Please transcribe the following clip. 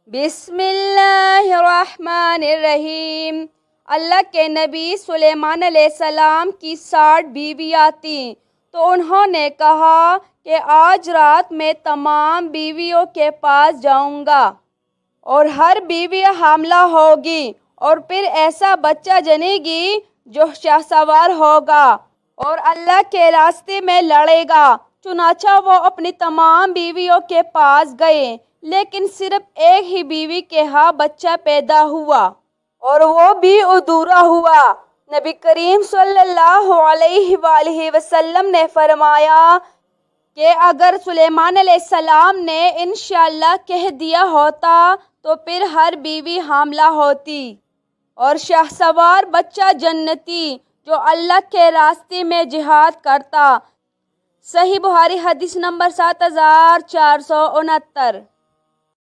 بسم اللہ الرحمن الرحیم۔ اللہ کے نبی سلیمان علیہ السلام کی 60 بیویاں تھیں، تو انہوں نے کہا کہ آج رات میں تمام بیویوں کے پاس جاؤں گا اور ہر بیوی حاملہ ہوگی اور پھر ایسا بچہ جنے گی جو شاہ سوار ہوگا اور اللہ کے راستے میں لڑے گا۔ چنانچہ وہ اپنی تمام بیویوں کے پاس گئے، لیکن صرف ایک ہی بیوی کے ہاں بچہ پیدا ہوا اور وہ بھی ادھورا ہوا۔ نبی کریم صلی اللہ علیہ وآلہ وسلم نے فرمایا کہ اگر سلیمان علیہ السلام نے انشاءاللہ کہہ دیا ہوتا تو پھر ہر بیوی حاملہ ہوتی اور شاہ سوار بچہ جنتی جو اللہ کے راستے میں جہاد کرتا۔ صحیح بخاری حدیث نمبر 7469۔